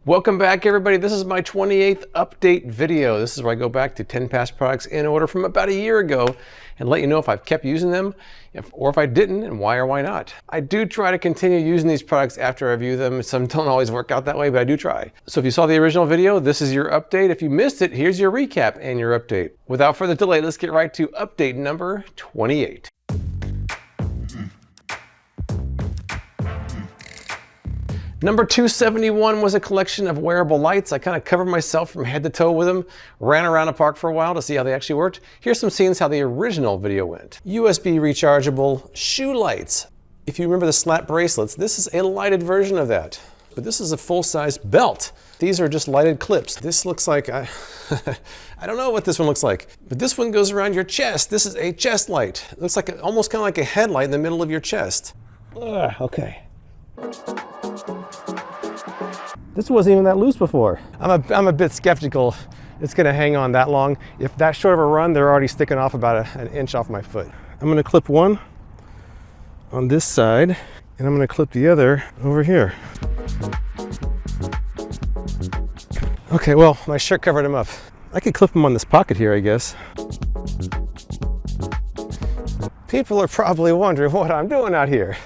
Welcome back, everybody. This is my 28th update video. This is where I go back to 10 past products in order from about a year ago and let you know if I've kept using them or if I didn't and why or why not. I do try to continue using these products after I review them. Some don't always work out that way, but I do try. So if you saw the original video, this is your update. If you missed it, here's your recap and your update. Without further delay, let's get right to update number 28. Number 271 was a collection of wearable lights. I kind of covered myself from head to toe with them, ran around the park for a while to see how they actually worked. Here's some scenes how the original video went. USB rechargeable shoe lights. If you remember the slap bracelets, this is a lighted version of that. But this is a full-size belt. These are just lighted clips. This looks like, I don't know what this one looks like, but this one goes around your chest. This is a chest light. It looks like almost kind of like a headlight in the middle of your chest. Okay. This wasn't even that loose before. I'm a bit skeptical it's gonna hang on that long. If that short of a run, they're already sticking off about an inch off my foot. I'm gonna clip one on this side, and I'm gonna clip the other over here. Okay, well, my shirt covered them up. I could clip them on this pocket here, I guess. People are probably wondering what I'm doing out here,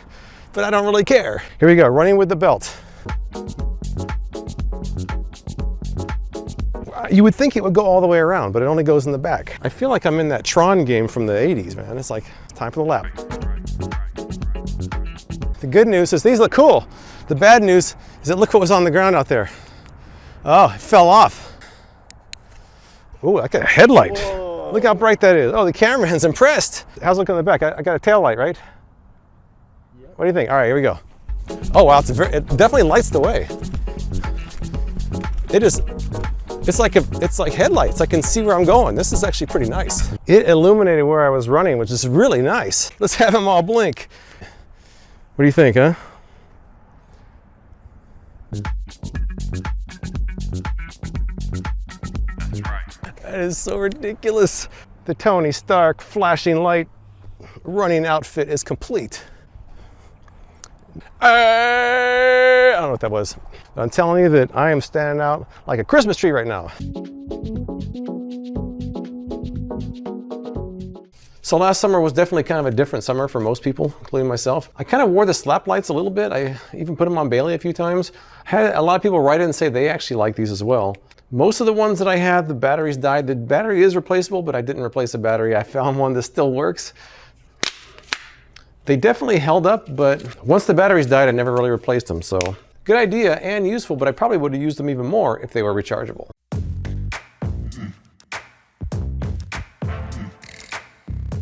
but I don't really care. Here we go, running with the belt. You would think it would go all the way around, but it only goes in the back. I feel like I'm in that Tron game from the 80s, man. It's like, time for the lap. The good news is these look cool. The bad news is that look what was on the ground out there. Oh, it fell off. Ooh, I got a headlight. Whoa. Look how bright that is. Oh, the cameraman's impressed. How's it look on the back? I got a tail light, right? Yep. What do you think? All right, here we go. Oh, wow, it definitely lights the way. It's like headlights. I can see where I'm going. This is actually pretty nice. It illuminated where I was running, which is really nice. Let's have them all blink. What do you think, huh? That's right. That is so ridiculous. The Tony Stark flashing light running outfit is complete. I don't know what that was. But I'm telling you that I am standing out like a Christmas tree right now. So last summer was definitely kind of a different summer for most people, including myself. I kind of wore the slap lights a little bit. I even put them on Bailey a few times. I had a lot of people write in and say they actually like these as well. Most of the ones that I had, the batteries died. The battery is replaceable, but I didn't replace the battery. I found one that still works. They definitely held up, but once the batteries died, I never really replaced them. So good idea and useful, but I probably would have used them even more if they were rechargeable.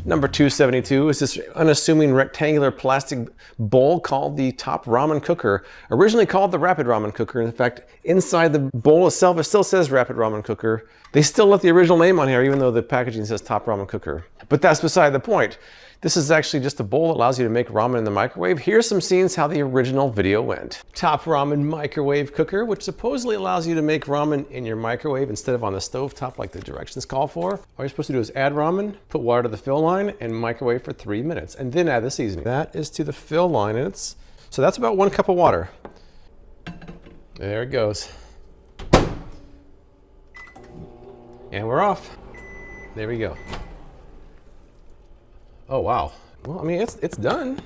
Number 272 is this unassuming rectangular plastic bowl called the Top Ramen Cooker. Originally called the Rapid Ramen Cooker. In fact, inside the bowl itself, it still says Rapid Ramen Cooker. They still left the original name on here, even though the packaging says Top Ramen Cooker. But that's beside the point. This is actually just a bowl that allows you to make ramen in the microwave. Here's some scenes how the original video went. Top Ramen Microwave Cooker, which supposedly allows you to make ramen in your microwave instead of on the stove top like the directions call for. All you're supposed to do is add ramen, put water to the fill line, and microwave for 3 minutes, and then add the seasoning. That is to the fill line, and so that's about 1 cup of water. There it goes. And we're off. There we go. Oh, wow. Well, I mean, it's done.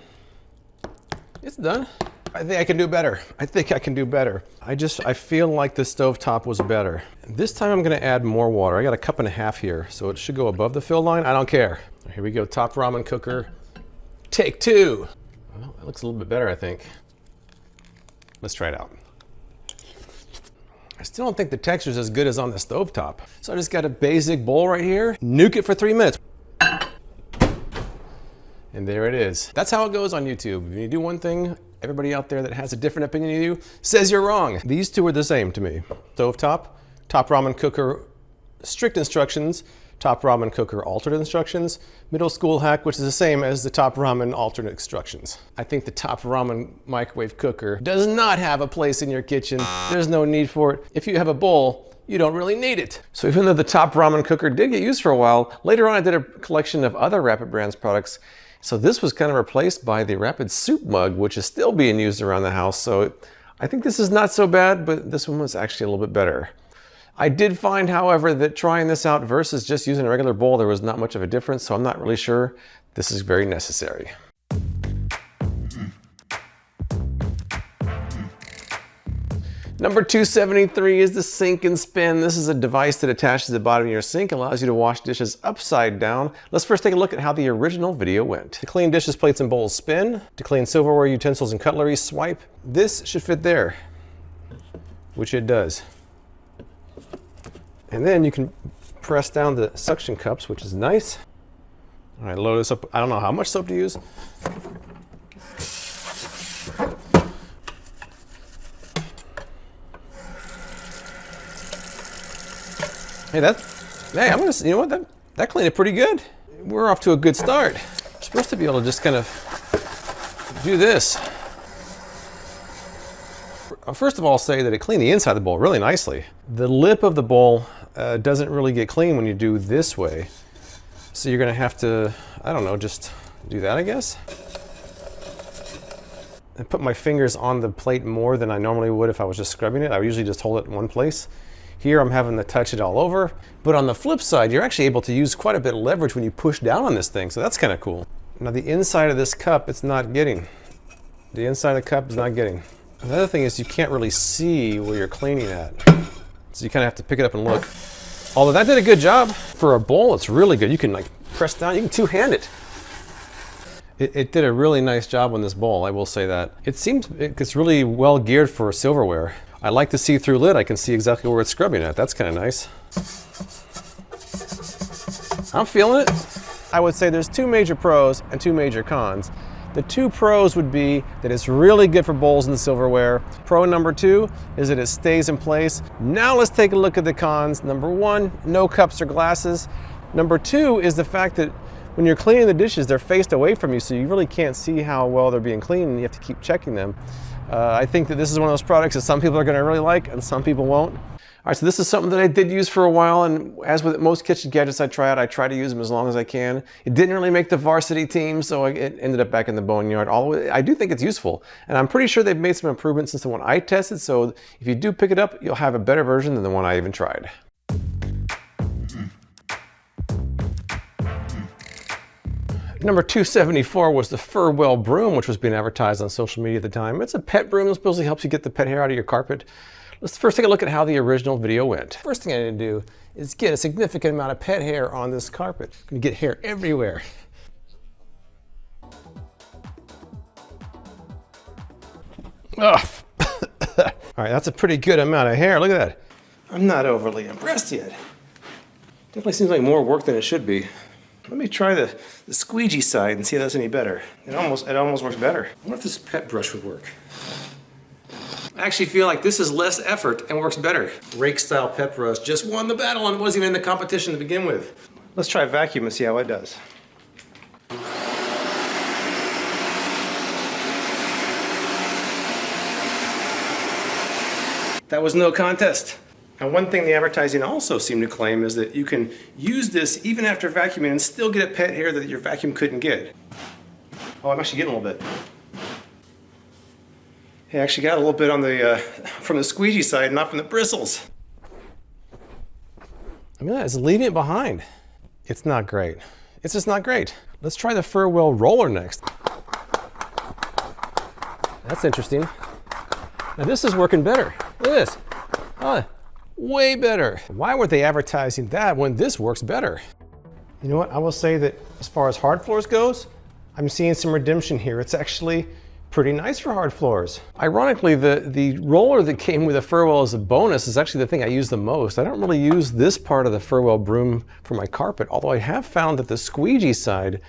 It's done. I think I can do better. I think I can do better. I feel like the stovetop was better. This time I'm gonna add more water. I got 1.5 cups here, so it should go above the fill line. I don't care. Here we go, Top Ramen Cooker. Take 2. Well, it looks a little bit better, I think. Let's try it out. I still don't think the texture is as good as on the stovetop. So I just got a basic bowl right here. Nuke it for 3 minutes. And there it is. That's how it goes on YouTube. When you do one thing, everybody out there that has a different opinion than you says you're wrong. These two are the same to me. Stovetop, Top Ramen Cooker, strict instructions, Top Ramen Cooker, alternate instructions, middle school hack, which is the same as the Top Ramen alternate instructions. I think the Top Ramen Microwave Cooker does not have a place in your kitchen. There's no need for it. If you have a bowl, you don't really need it. So even though the Top Ramen Cooker did get used for a while, later on I did a collection of other Rapid Brands products. So this was kind of replaced by the Rapid Soup Mug, which is still being used around the house. So I think this is not so bad, but this one was actually a little bit better. I did find, however, that trying this out versus just using a regular bowl, there was not much of a difference, so I'm not really sure this is very necessary. Number 273 is the Sink and Spin. This is a device that attaches to the bottom of your sink, allows you to wash dishes upside down. Let's first take a look at how the original video went. To clean dishes, plates, and bowls, spin. To clean silverware, utensils, and cutlery, swipe. This should fit there, which it does. And then you can press down the suction cups, which is nice. All right, load this up. I don't know how much soap to use. Hey, I'm gonna, you know what, that cleaned it pretty good. We're off to a good start. We're supposed to be able to just kind of do this. First of all, I'll say that it cleaned the inside of the bowl really nicely. The lip of the bowl doesn't really get clean when you do this way. So you're gonna have to, I don't know, just do that, I guess. I put my fingers on the plate more than I normally would if I was just scrubbing it. I would usually just hold it in one place. Here I'm having to touch it all over. But on the flip side, you're actually able to use quite a bit of leverage when you push down on this thing, so that's kind of cool. Now the inside of this cup, it's not getting. The inside of the cup is not getting. Another thing is you can't really see where you're cleaning at. So you kind of have to pick it up and look. Although that did a good job. For a bowl, it's really good. You can like press down, you can two-hand it. It did a really nice job on this bowl, I will say that. It seems it's really well geared for silverware. I like the see-through lid. I can see exactly where it's scrubbing at. That's kind of nice. I'm feeling it. I would say there's two major pros and two major cons. The two pros would be that it's really good for bowls and silverware. Pro number two is that it stays in place. Now let's take a look at the cons. Number one, no cups or glasses. Number two is the fact that when you're cleaning the dishes, they're faced away from you, so you really can't see how well they're being cleaned, and you have to keep checking them. I think that this is one of those products that some people are gonna really like and some people won't. All right, so this is something that I did use for a while, and as with most kitchen gadgets I try out, I try to use them as long as I can. It didn't really make the varsity team, so it ended up back in the boneyard. Although I do think it's useful, and I'm pretty sure they've made some improvements since the one I tested, so if you do pick it up, you'll have a better version than the one I even tried. Number 274 was the Furwell Broom, which was being advertised on social media at the time. It's a pet broom that supposedly helps you get the pet hair out of your carpet. Let's first take a look at how the original video went. First thing I need to do is get a significant amount of pet hair on this carpet. I'm gonna get hair everywhere. Ugh. All right, that's a pretty good amount of hair. Look at that. I'm not overly impressed yet. Definitely seems like more work than it should be. Let me try the squeegee side and see if that's any better. It almost works better. I wonder if this pet brush would work. I actually feel like this is less effort and works better. Rake style pet brush just won the battle and wasn't even in the competition to begin with. Let's try vacuum and see how it does. That was no contest. And one thing the advertising also seemed to claim is that you can use this even after vacuuming and still get a pet hair that your vacuum couldn't get. Oh, I'm actually getting a little bit. Hey, I actually got a little bit on the from the squeegee side, not from the bristles. I mean, it's leaving it behind. It's not great. It's just not great. Let's try the Furwell roller next. That's interesting. Now this is working better. Look at this. Oh, way better. Why were they advertising that when this works better? You know what? I will say that as far as hard floors goes, I'm seeing some redemption here. It's actually pretty nice for hard floors. Ironically, the roller that came with the Furwell as a bonus is actually the thing I use the most. I don't really use this part of the Furwell broom for my carpet, although I have found that the squeegee side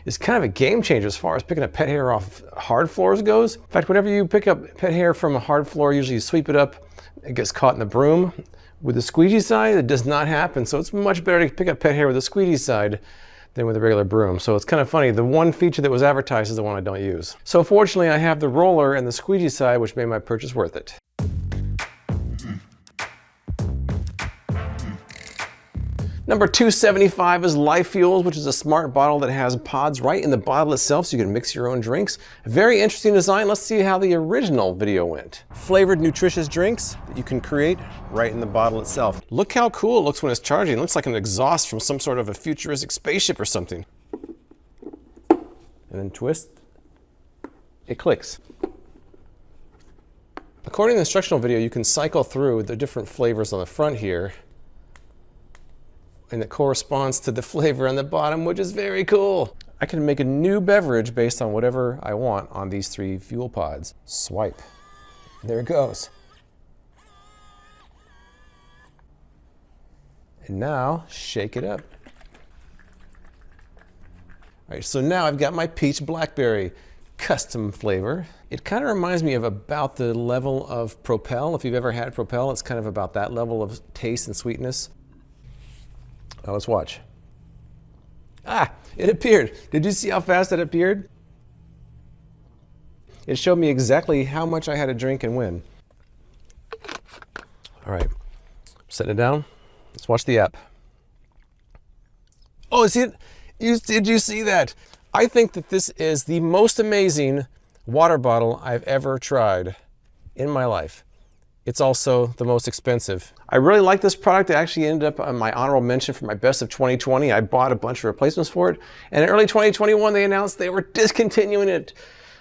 is kind of a game changer as far as picking up pet hair off hard floors goes. In fact, whenever you pick up pet hair from a hard floor, usually you sweep it up, it gets caught in the broom. With the squeegee side, it does not happen. So it's much better to pick up pet hair with the squeegee side than with a regular broom. So it's kind of funny. The one feature that was advertised is the one I don't use. So fortunately, I have the roller and the squeegee side, which made my purchase worth it. Number 275 is LifeFuels, which is a smart bottle that has pods right in the bottle itself so you can mix your own drinks. Very interesting design. Let's see how the original video went. Flavored, nutritious drinks that you can create right in the bottle itself. Look how cool it looks when it's charging. It looks like an exhaust from some sort of a futuristic spaceship or something. And then twist, it clicks. According to the instructional video, you can cycle through the different flavors on the front here, and it corresponds to the flavor on the bottom, which is very cool. I can make a new beverage based on whatever I want on these 3 fuel pods. Swipe. There it goes. And now, shake it up. All right, so now I've got my peach blackberry custom flavor. It kind of reminds me of about the level of Propel. If you've ever had Propel, it's kind of about that level of taste and sweetness. Now let's watch. Ah, it appeared. Did you see how fast it appeared? It showed me exactly how much I had to drink and when. All right, setting it down. Let's watch the app. Oh, see it? Did you see that? I think that this is the most amazing water bottle I've ever tried in my life. It's also the most expensive. I really like this product. It actually ended up on my honorable mention for my best of 2020. I bought a bunch of replacements for it. And in early 2021, they announced they were discontinuing it.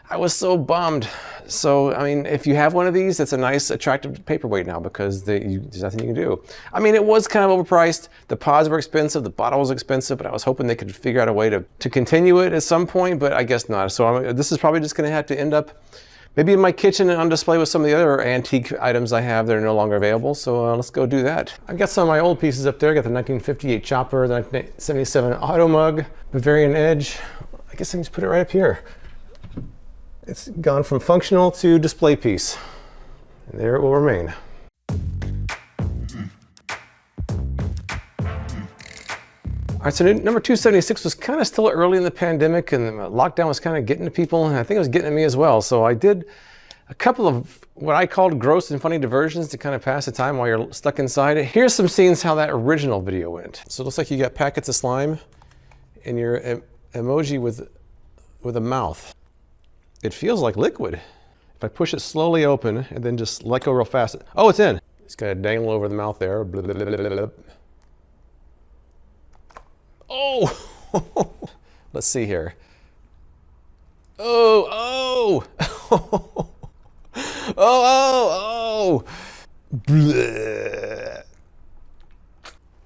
I was so bummed. So, I mean, if you have one of these, it's a nice, attractive paperweight now because there's nothing you can do. I mean, it was kind of overpriced. The pods were expensive, the bottle was expensive, but I was hoping they could figure out a way to continue it at some point, but I guess not. So this is probably just gonna have to end up maybe in my kitchen and on display with some of the other antique items I have that are no longer available. So let's go do that. I've got some of my old pieces up there. I got the 1958 chopper, the 1977 auto mug, Bavarian Edge. I guess I can just put it right up here. It's gone from functional to display piece. And there it will remain. All right, so number 276 was kind of still early in the pandemic and the lockdown was kind of getting to people, and I think it was getting to me as well. So I did a couple of what I called gross and funny diversions to kind of pass the time while you're stuck inside. Here's some scenes how that original video went. So it looks like you got packets of slime and your emoji with a mouth. It feels like liquid. If I push it slowly open and then just let go real fast. Oh, it's in. It's kind of dangle over the mouth there. Blah, blah, blah, blah, blah. Oh, let's see here. Oh, oh, oh, Bleh.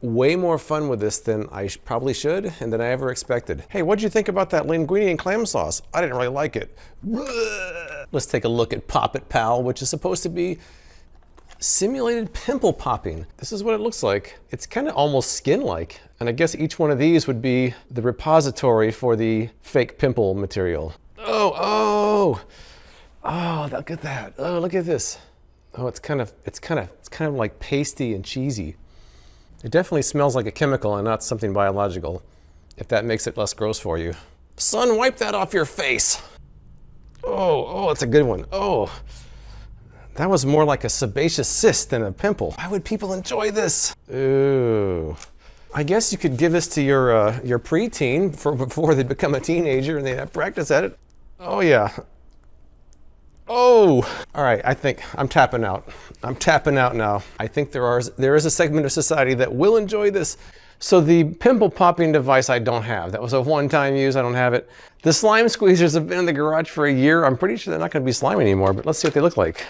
Way more fun with this than I probably should and than I ever expected. Hey, what'd you think about that linguine and clam sauce? I didn't really like it. Bleh. Let's take a look at Pop It Pal, which is supposed to be simulated pimple popping. This is what it looks like. It's kind of almost skin-like. And I guess each one of these would be the repository for the fake pimple material. Oh, look at that. Oh, look at this. Oh, it's kind of like pasty and cheesy. It definitely smells like a chemical and not something biological, if that makes it less gross for you. Son, wipe that off your face. Oh, that's a good one. Oh, that was more like a sebaceous cyst than a pimple. Why would people enjoy this? Ooh. I guess you could give this to your preteen before they become a teenager and they have practice at it. Oh yeah. Oh, all right, I think I'm tapping out. I'm tapping out now. I think there is a segment of society that will enjoy this. So the pimple popping device I don't have. That was a one-time use, I don't have it. The slime squeezers have been in the garage for a year. I'm pretty sure they're not gonna be slimy anymore, but let's see what they look like.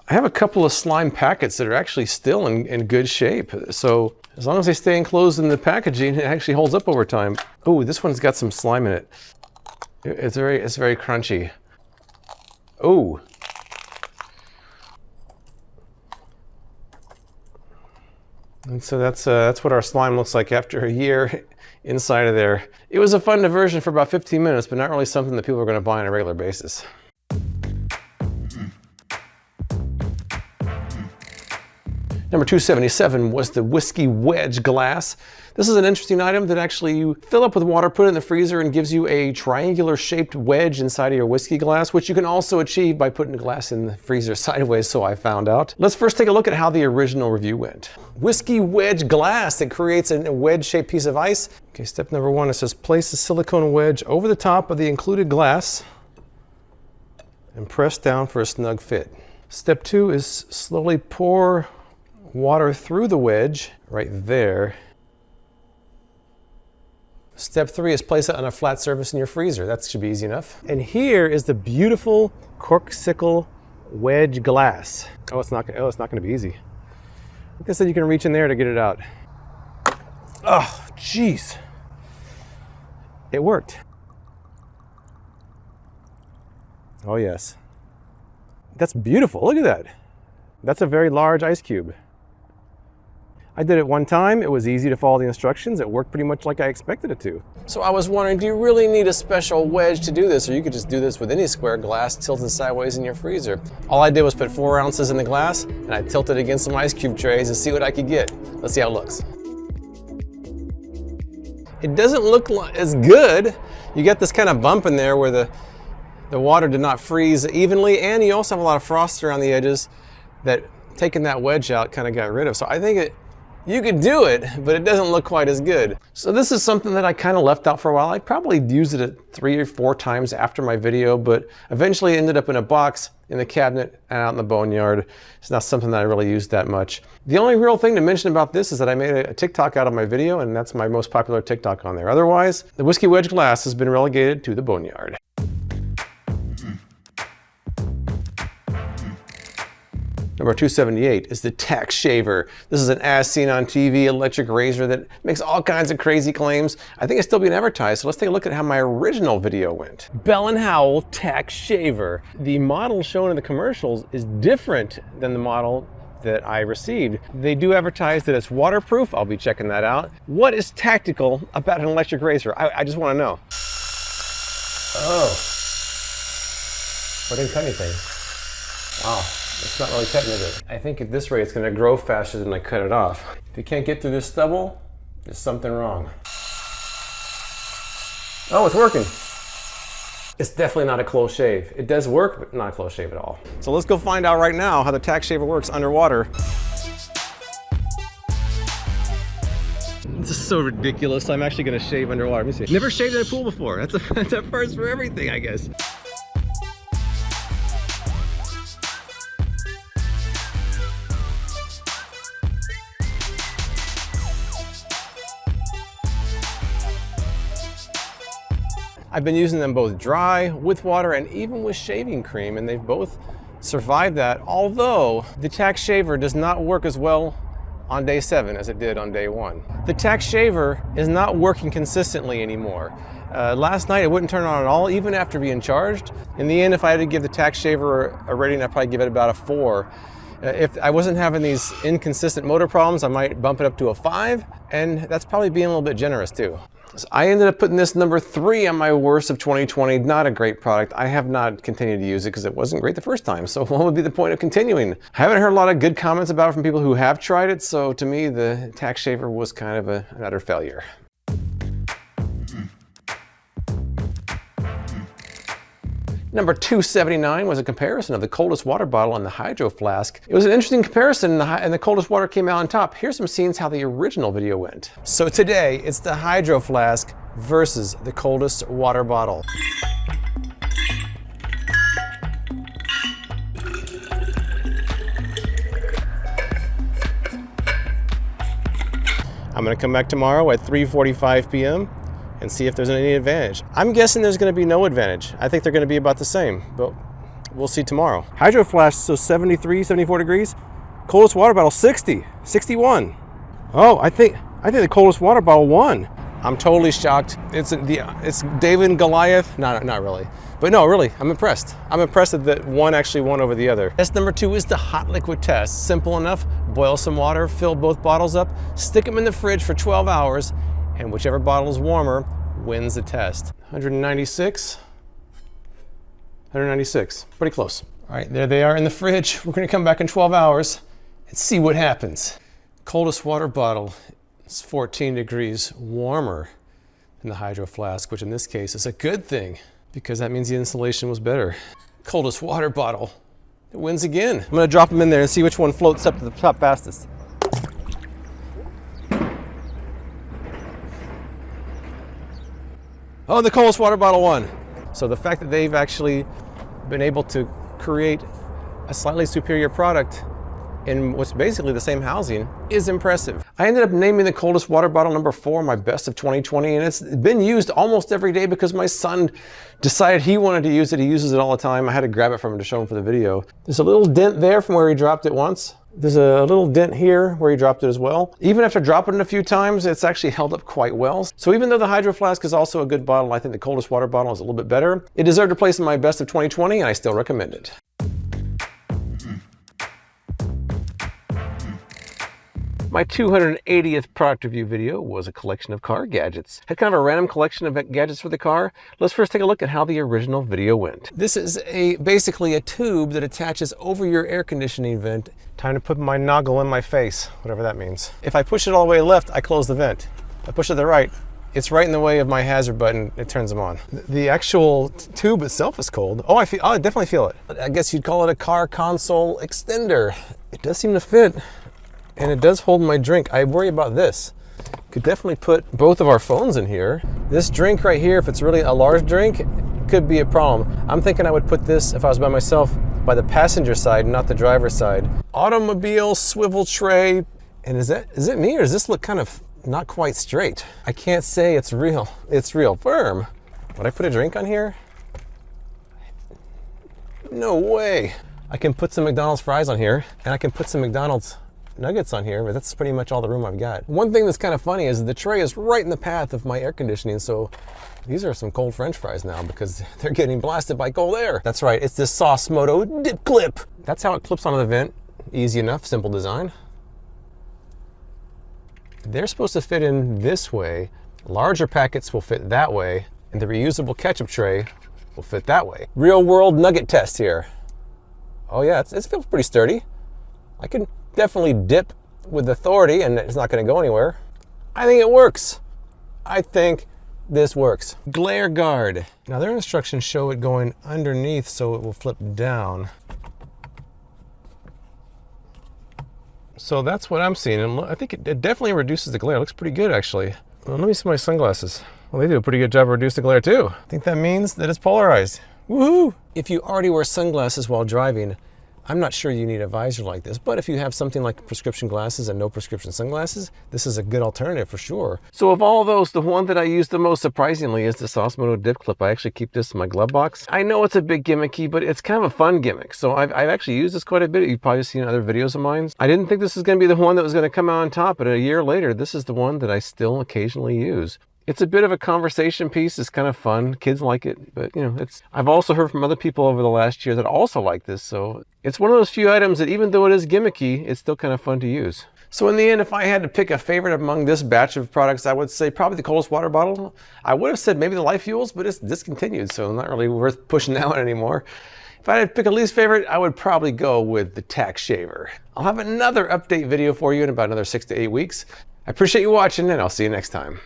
I have a couple of slime packets that are actually still in good shape. So as long as they stay enclosed in the packaging, it actually holds up over time. Oh, this one's got some slime in it. It's very crunchy. Oh. And so that's what our slime looks like after a year inside of there. It was a fun diversion for about 15 minutes, but not really something that people are going to buy on a regular basis. Number 277 was the Whisky Wedge Glass. This is an interesting item that actually you fill up with water, put it in the freezer, and gives you a triangular shaped wedge inside of your whiskey glass, which you can also achieve by putting the glass in the freezer sideways, so I found out. Let's first take a look at how the original review went. Whisky Wedge Glass that creates a wedge-shaped piece of ice. Okay, step number 1, it says place the silicone wedge over the top of the included glass and press down for a snug fit. Step 2 is slowly pour water through the wedge right there. Step 3 is place it on a flat surface in your freezer. That should be easy enough. And here is the beautiful corksicle wedge glass. Oh, it's not going to be easy. Like I said, you can reach in there to get it out. Oh, jeez. It worked. Oh, yes. That's beautiful. Look at that. That's a very large ice cube. I did it one time. It was easy to follow the instructions. It worked pretty much like I expected it to. So I was wondering, do you really need a special wedge to do this? Or you could just do this with any square glass tilted sideways in your freezer. All I did was put 4 ounces in the glass and I tilted it against some ice cube trays to see what I could get. Let's see how it looks. It doesn't look as good. You get this kind of bump in there where the water did not freeze evenly, and you also have a lot of frost around the edges that taking that wedge out kind of got rid of. So I think you could do it, but it doesn't look quite as good. So this is something that I kind of left out for a while. I probably used it 3 or 4 times after my video, but eventually it ended up in a box in the cabinet and out in the boneyard. It's not something that I really used that much. The only real thing to mention about this is that I made a TikTok out of my video, and that's my most popular TikTok on there. Otherwise, the Whisky Wedge Glass has been relegated to the boneyard. Number 278 is the Tac Shaver. This is an as seen on TV electric razor that makes all kinds of crazy claims. I think it's still being advertised, so let's take a look at how my original video went. Bell & Howell Tac Shaver. The model shown in the commercials is different than the model that I received. They do advertise that it's waterproof. I'll be checking that out. What is tactical about an electric razor? I just want to know. Oh. Well, it didn't cut anything. Wow. It's not really cutting, is it? I think at this rate it's going to grow faster than I cut it off. If you can't get through this stubble, there's something wrong. Oh, it's working. It's definitely not a close shave. It does work, but not a close shave at all. So let's go find out right now how the Tac Shaver works underwater. This is so ridiculous. I'm actually going to shave underwater. Let me see. Never shaved in a pool before. That's a first for everything, I guess. I've been using them both dry, with water, and even with shaving cream, and they've both survived that, although the Tac Shaver does not work as well on day 7 as it did on day 1. The Tac Shaver is not working consistently anymore. Last night it wouldn't turn on at all, even after being charged. In the end, if I had to give the Tac Shaver a rating, I'd probably give it about a 4. If I wasn't having these inconsistent motor problems, I might bump it up to a 5, and that's probably being a little bit generous too. So I ended up putting this number 3 on my worst of 2020. Not a great product. I have not continued to use it because it wasn't great the first time. So what would be the point of continuing? I haven't heard a lot of good comments about it from people who have tried it. So to me, the Tac Shaver was kind of an utter failure. Number 279 was a comparison of the Coldest water bottle and the Hydroflask. It was an interesting comparison, and the Coldest water came out on top. Here's some scenes how the original video went. So today, it's the Hydroflask versus the Coldest water bottle. I'm gonna come back tomorrow at 3:45 p.m. and see if there's any advantage. I'm guessing there's going to be no advantage. I think they're going to be about the same, but we'll see tomorrow. Hydroflask, so 73, 74 degrees. Coldest water bottle, 60, 61. Oh, I think the Coldest water bottle won. I'm totally shocked. It's David and Goliath. No, not really. But no, really, I'm impressed. I'm impressed that one actually won over the other. Test number 2 is the hot liquid test. Simple enough. Boil some water, fill both bottles up, stick them in the fridge for 12 hours, and whichever bottle is warmer wins the test. 196, 196, pretty close. All right, there they are in the fridge. We're gonna come back in 12 hours and see what happens. Coldest water bottle is 14 degrees warmer than the Hydroflask, which in this case is a good thing because that means the insulation was better. Coldest water bottle, it wins again. I'm gonna drop them in there and see which one floats up to the top fastest. Oh, the coldest water bottle won. So the fact that they've actually been able to create a slightly superior product in what's basically the same housing is impressive. I ended up naming the coldest water bottle number 4 my best of 2020, and it's been used almost every day because my son decided he wanted to use it. He uses it all the time. I had to grab it from him to show him for the video. There's a little dent there from where he dropped it once. There's a little dent here where he dropped it as well. Even after dropping it a few times, it's actually held up quite well. So even though the Hydroflask is also a good bottle, I think the coldest water bottle is a little bit better. It deserved a place in my best of 2020, and I still recommend it. My 280th product review video was a collection of car gadgets. Had kind of a random collection of gadgets for the car. Let's first take a look at how the original video went. This is basically a tube that attaches over your air conditioning vent. Time to put my nozzle in my face, whatever that means. If I push it all the way left, I close the vent. If I push it to the right, it's right in the way of my hazard button, it turns them on. The actual tube itself is cold. Oh, I definitely feel it. I guess you'd call it a car console extender. It does seem to fit. And it does hold my drink. I worry about this. Could definitely put both of our phones in here. This drink right here, if it's really a large drink, could be a problem. I'm thinking I would put this, if I was by myself, by the passenger side, not the driver's side. Automobile swivel tray. And is it me, or does this look kind of not quite straight? I can't say it's real. It's real firm. Would I put a drink on here? No way. I can put some McDonald's fries on here, and I can put some McDonald's nuggets on here, but that's pretty much all the room I've got. One thing that's kind of funny is the tray is right in the path of my air conditioning, so these are some cold French fries now because they're getting blasted by cold air. That's right, it's this Sauce Moto dip clip. That's how it clips onto the vent. Easy enough, simple design. They're supposed to fit in this way. Larger packets will fit that way, and the reusable ketchup tray will fit that way. Real world nugget test here. Oh yeah, it feels pretty sturdy. I can definitely dip with authority and it's not going to go anywhere. I think it works. I think this works. Glare guard. Now their instructions show it going underneath so it will flip down. So that's what I'm seeing, and I think it definitely reduces the glare. It looks pretty good actually. Well, let me see my sunglasses. Well, they do a pretty good job of reducing the glare too. I think that means that it's polarized. Woohoo! If you already wear sunglasses while driving, I'm not sure you need a visor like this, but if you have something like prescription glasses and no prescription sunglasses, this is a good alternative for sure. So of all those, the one that I use the most surprisingly is the Sauce Moto dip clip. I actually keep this in my glove box. I know it's a bit gimmicky, but it's kind of a fun gimmick. So I've actually used this quite a bit. You've probably seen other videos of mine. I didn't think this was going to be the one that was going to come out on top, but a year later, this is the one that I still occasionally use. It's a bit of a conversation piece. It's kind of fun. Kids like it, but you know, I've also heard from other people over the last year that also like this. So it's one of those few items that even though it is gimmicky, it's still kind of fun to use. So in the end, if I had to pick a favorite among this batch of products, I would say probably the coldest water bottle. I would have said maybe the LifeFuels, but it's discontinued, so not really worth pushing that one anymore. If I had to pick a least favorite, I would probably go with the Tac Shaver. I'll have another update video for you in about another 6 to 8 weeks. I appreciate you watching, and I'll see you next time.